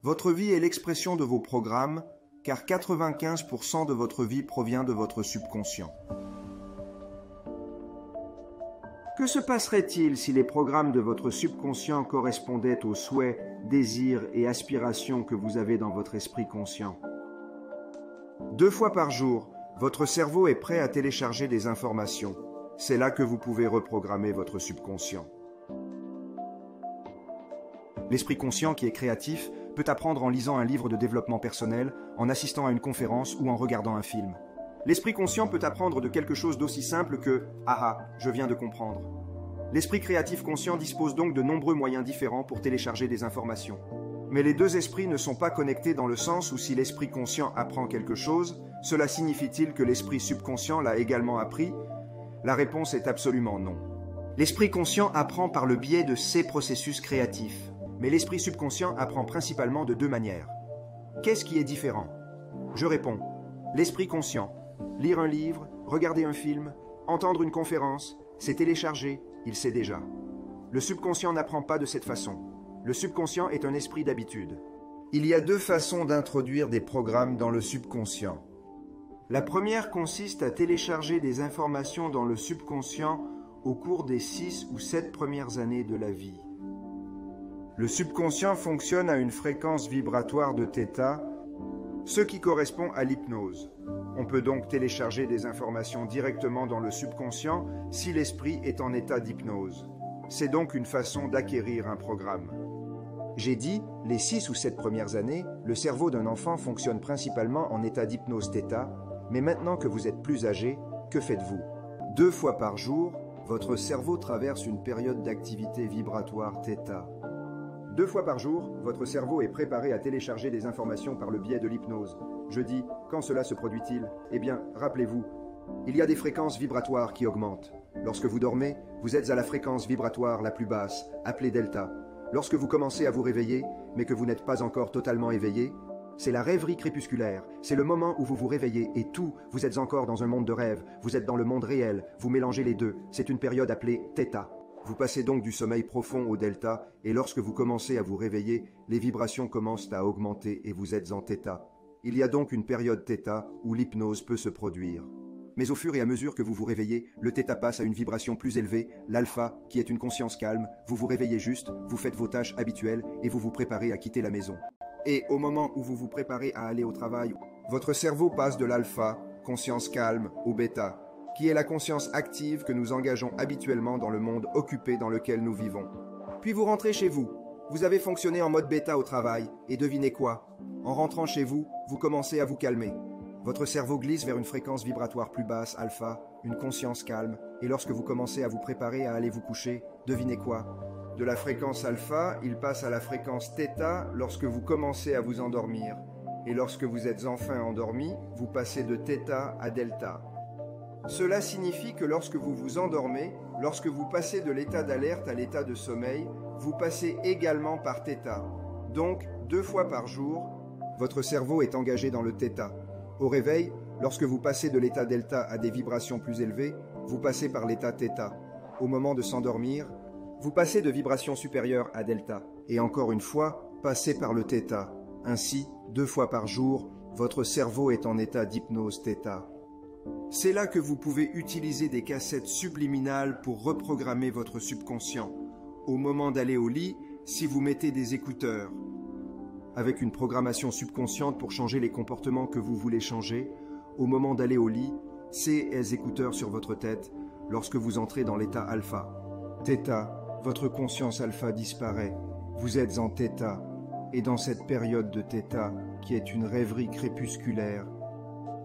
Votre vie est l'expression de vos programmes, car 95% de votre vie provient de votre subconscient. Que se passerait-il si les programmes de votre subconscient correspondaient aux souhaits, désirs et aspirations que vous avez dans votre esprit conscient? 2 fois par jour, votre cerveau est prêt à télécharger des informations. C'est là que vous pouvez reprogrammer votre subconscient. L'esprit conscient qui est créatif peut apprendre en lisant un livre de développement personnel, en assistant à une conférence ou en regardant un film. L'esprit conscient peut apprendre de quelque chose d'aussi simple que « Ah ah, je viens de comprendre ». L'esprit créatif conscient dispose donc de nombreux moyens différents pour télécharger des informations. Mais les deux esprits ne sont pas connectés dans le sens où si l'esprit conscient apprend quelque chose, cela signifie-t-il que l'esprit subconscient l'a également appris? La réponse est absolument non. L'esprit conscient apprend par le biais de ses processus créatifs. Mais l'esprit subconscient apprend principalement de 2 manières. Qu'est-ce qui est différent? Je réponds, l'esprit conscient. Lire un livre, regarder un film, entendre une conférence, c'est télécharger, il sait déjà. Le subconscient n'apprend pas de cette façon. Le subconscient est un esprit d'habitude. Il y a 2 façons d'introduire des programmes dans le subconscient. La première consiste à télécharger des informations dans le subconscient au cours des 6 ou 7 premières années de la vie. Le subconscient fonctionne à une fréquence vibratoire de θ, ce qui correspond à l'hypnose. On peut donc télécharger des informations directement dans le subconscient si l'esprit est en état d'hypnose. C'est donc une façon d'acquérir un programme. J'ai dit, les 6 ou 7 premières années, le cerveau d'un enfant fonctionne principalement en état d'hypnose θ, mais maintenant que vous êtes plus âgé, que faites-vous? 2 fois par jour, votre cerveau traverse une période d'activité vibratoire θ. 2 fois par jour, votre cerveau est préparé à télécharger des informations par le biais de l'hypnose. Je dis, quand cela se produit-il? Eh bien, rappelez-vous, il y a des fréquences vibratoires qui augmentent. Lorsque vous dormez, vous êtes à la fréquence vibratoire la plus basse, appelée delta. Lorsque vous commencez à vous réveiller, mais que vous n'êtes pas encore totalement éveillé, c'est la rêverie crépusculaire, c'est le moment où vous vous réveillez et tout, vous êtes encore dans un monde de rêve, vous êtes dans le monde réel, vous mélangez les deux, c'est une période appelée θ. Vous passez donc du sommeil profond au delta, et lorsque vous commencez à vous réveiller, les vibrations commencent à augmenter et vous êtes en θ. Il y a donc une période θ où l'hypnose peut se produire. Mais au fur et à mesure que vous vous réveillez, le θ passe à une vibration plus élevée, l'alpha, qui est une conscience calme, vous vous réveillez juste, vous faites vos tâches habituelles et vous vous préparez à quitter la maison. Et au moment où vous vous préparez à aller au travail, votre cerveau passe de l'alpha, conscience calme, au bêta, qui est la conscience active que nous engageons habituellement dans le monde occupé dans lequel nous vivons. Puis vous rentrez chez vous. Vous avez fonctionné en mode bêta au travail, et devinez quoi? En rentrant chez vous, vous commencez à vous calmer. Votre cerveau glisse vers une fréquence vibratoire plus basse, alpha, une conscience calme, et lorsque vous commencez à vous préparer à aller vous coucher, devinez quoi? De la fréquence alpha, il passe à la fréquence θ lorsque vous commencez à vous endormir. Et lorsque vous êtes enfin endormi, vous passez de θ à delta. Cela signifie que lorsque vous vous endormez, lorsque vous passez de l'état d'alerte à l'état de sommeil, vous passez également par θ. Donc, 2 fois par jour, votre cerveau est engagé dans le θ. Au réveil, lorsque vous passez de l'état delta à des vibrations plus élevées, vous passez par l'état θ. Au moment de s'endormir, vous passez de vibrations supérieures à delta. Et encore une fois, passez par le θ. Ainsi, 2 fois par jour, votre cerveau est en état d'hypnose θ. C'est là que vous pouvez utiliser des cassettes subliminales pour reprogrammer votre subconscient. Au moment d'aller au lit, si vous mettez des écouteurs, avec une programmation subconsciente pour changer les comportements que vous voulez changer, au moment d'aller au lit, ces écouteurs sur votre tête lorsque vous entrez dans l'état alpha. θ, votre conscience alpha disparaît, vous êtes en θ, et dans cette période de θ, qui est une rêverie crépusculaire,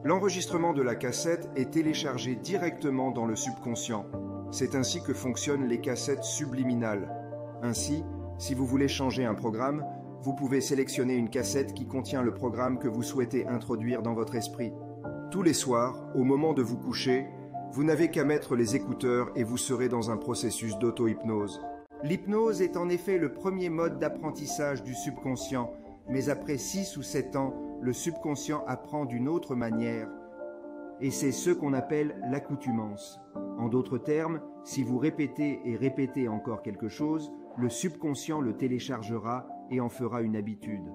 l'enregistrement de la cassette est téléchargé directement dans le subconscient. C'est ainsi que fonctionnent les cassettes subliminales. Ainsi, si vous voulez changer un programme, vous pouvez sélectionner une cassette qui contient le programme que vous souhaitez introduire dans votre esprit. Tous les soirs, au moment de vous coucher, vous n'avez qu'à mettre les écouteurs et vous serez dans un processus d'auto-hypnose. L'hypnose est en effet le premier mode d'apprentissage du subconscient, mais après 6 ou 7 ans, le subconscient apprend d'une autre manière. Et c'est ce qu'on appelle l'accoutumance. En d'autres termes, si vous répétez et répétez encore quelque chose, le subconscient le téléchargera et en fera une habitude.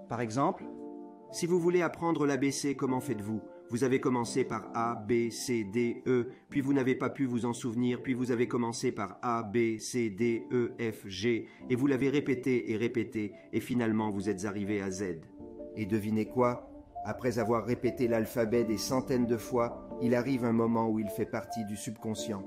Par exemple, si vous voulez apprendre l'ABC, comment faites-vous? Vous avez commencé par A, B, C, D, E, puis vous n'avez pas pu vous en souvenir, puis vous avez commencé par A, B, C, D, E, F, G, et vous l'avez répété, et finalement vous êtes arrivé à Z. Et devinez quoi? Après avoir répété l'alphabet des centaines de fois, il arrive un moment où il fait partie du subconscient.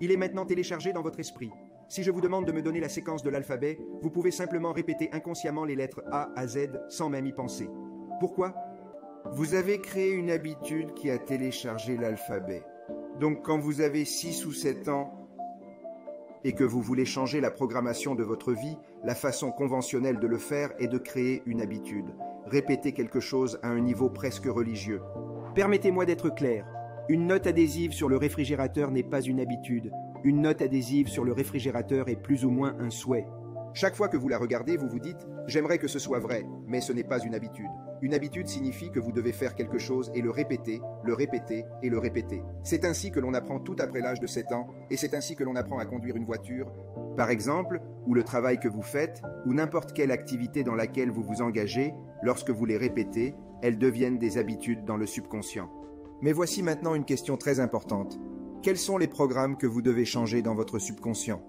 Il est maintenant téléchargé dans votre esprit. Si je vous demande de me donner la séquence de l'alphabet, vous pouvez simplement répéter inconsciemment les lettres A à Z sans même y penser. Pourquoi? Vous avez créé une habitude qui a téléchargé l'alphabet. Donc quand vous avez 6 ou 7 ans et que vous voulez changer la programmation de votre vie, la façon conventionnelle de le faire est de créer une habitude. Répéter quelque chose à un niveau presque religieux. Permettez-moi d'être clair. Une note adhésive sur le réfrigérateur n'est pas une habitude. Une note adhésive sur le réfrigérateur est plus ou moins un souhait. Chaque fois que vous la regardez, vous vous dites « j'aimerais que ce soit vrai », mais ce n'est pas une habitude. Une habitude signifie que vous devez faire quelque chose et le répéter et le répéter. C'est ainsi que l'on apprend tout après l'âge de 7 ans, et c'est ainsi que l'on apprend à conduire une voiture, par exemple, ou le travail que vous faites, ou n'importe quelle activité dans laquelle vous vous engagez, lorsque vous les répétez, elles deviennent des habitudes dans le subconscient. Mais voici maintenant une question très importante. Quels sont les programmes que vous devez changer dans votre subconscient ?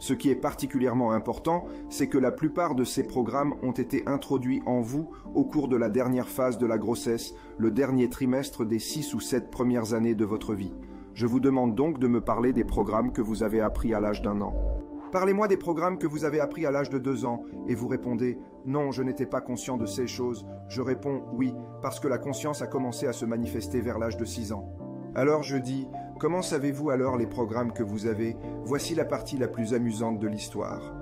Ce qui est particulièrement important, c'est que la plupart de ces programmes ont été introduits en vous au cours de la dernière phase de la grossesse, le dernier trimestre des 6 ou 7 premières années de votre vie. Je vous demande donc de me parler des programmes que vous avez appris à l'âge d'1 an. Parlez-moi des programmes que vous avez appris à l'âge de 2 ans, et vous répondez « Non, je n'étais pas conscient de ces choses ». Je réponds « Oui, parce que la conscience a commencé à se manifester vers l'âge de 6 ans ». Alors je dis « Comment savez-vous alors les programmes que vous avez ?» Voici la partie la plus amusante de l'histoire.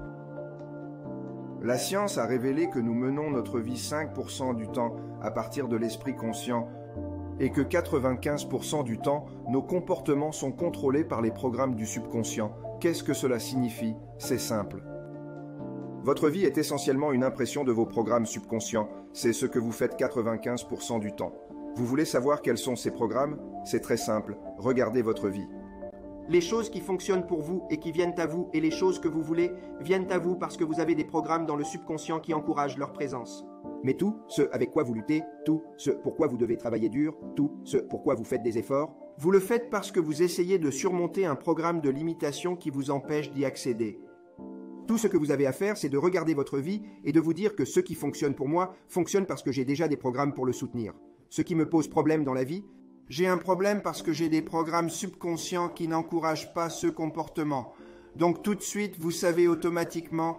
La science a révélé que nous menons notre vie 5% du temps à partir de l'esprit conscient et que 95% du temps, nos comportements sont contrôlés par les programmes du subconscient. Qu'est-ce que cela signifie? C'est simple. Votre vie est essentiellement une impression de vos programmes subconscients. C'est ce que vous faites 95% du temps. Vous voulez savoir quels sont ces programmes? C'est très simple. Regardez votre vie. Les choses qui fonctionnent pour vous et qui viennent à vous et les choses que vous voulez viennent à vous parce que vous avez des programmes dans le subconscient qui encouragent leur présence. Mais tout ce avec quoi vous luttez, tout ce pourquoi vous devez travailler dur, tout ce pourquoi vous faites des efforts, vous le faites parce que vous essayez de surmonter un programme de limitation qui vous empêche d'y accéder. Tout ce que vous avez à faire, c'est de regarder votre vie et de vous dire que ce qui fonctionne pour moi fonctionne parce que j'ai déjà des programmes pour le soutenir. Ce qui me pose problème dans la vie, j'ai un problème parce que j'ai des programmes subconscients qui n'encouragent pas ce comportement. Donc tout de suite, vous savez automatiquement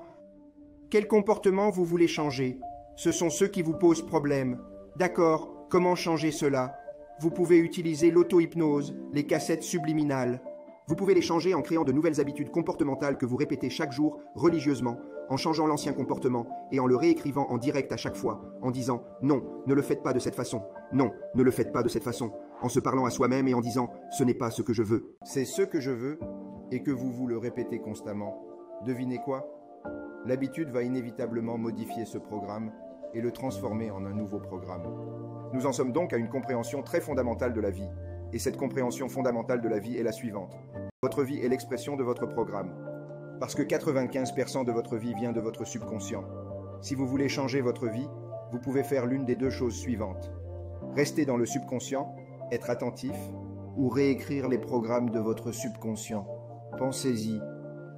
quel comportement vous voulez changer. Ce sont ceux qui vous posent problème. D'accord, comment changer cela? Vous pouvez utiliser l'auto-hypnose, les cassettes subliminales. Vous pouvez les changer en créant de nouvelles habitudes comportementales que vous répétez chaque jour religieusement, en changeant l'ancien comportement et en le réécrivant en direct à chaque fois, en disant « Non, ne le faites pas de cette façon. Non, ne le faites pas de cette façon. » En se parlant à soi-même et en disant « Ce n'est pas ce que je veux. » C'est ce que je veux et que vous le répétez constamment. Devinez quoi? L'habitude va inévitablement modifier ce programme et le transformer en un nouveau programme. Nous en sommes donc à une compréhension très fondamentale de la vie. Et cette compréhension fondamentale de la vie est la suivante. Votre vie est l'expression de votre programme. Parce que 95% de votre vie vient de votre subconscient. Si vous voulez changer votre vie, vous pouvez faire l'une des deux choses suivantes. Rester dans le subconscient, être attentif, ou réécrire les programmes de votre subconscient. Pensez-y.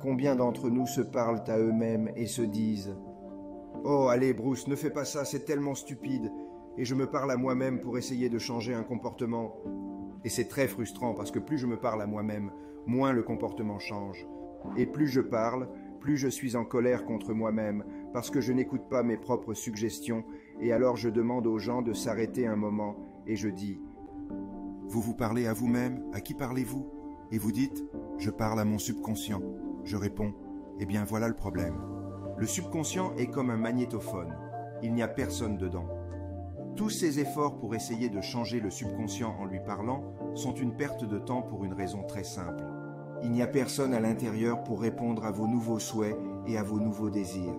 Combien d'entre nous se parlent à eux-mêmes et se disent « Oh, allez Bruce, ne fais pas ça, c'est tellement stupide. » Et je me parle à moi-même pour essayer de changer un comportement. Et c'est très frustrant parce que plus je me parle à moi-même, moins le comportement change. Et plus je parle, plus je suis en colère contre moi-même parce que je n'écoute pas mes propres suggestions et alors je demande aux gens de s'arrêter un moment et je dis « Vous vous parlez à vous-même? À qui parlez-vous » Et vous dites « Je parle à mon subconscient ». Je réponds « Eh bien voilà le problème. Le subconscient est comme un magnétophone. Il n'y a personne dedans. Tous ces efforts pour essayer de changer le subconscient en lui parlant sont une perte de temps pour une raison très simple. Il n'y a personne à l'intérieur pour répondre à vos nouveaux souhaits et à vos nouveaux désirs.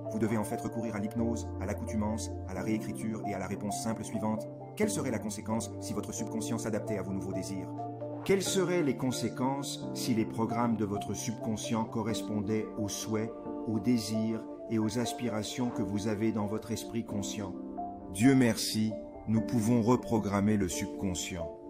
Vous devez en fait recourir à l'hypnose, à l'accoutumance, à la réécriture et à la réponse simple suivante. Quelle serait la conséquence si votre subconscient s'adaptait à vos nouveaux désirs? Quelles seraient les conséquences si les programmes de votre subconscient correspondaient aux souhaits, aux désirs et aux aspirations que vous avez dans votre esprit conscient. Dieu merci, nous pouvons reprogrammer le subconscient.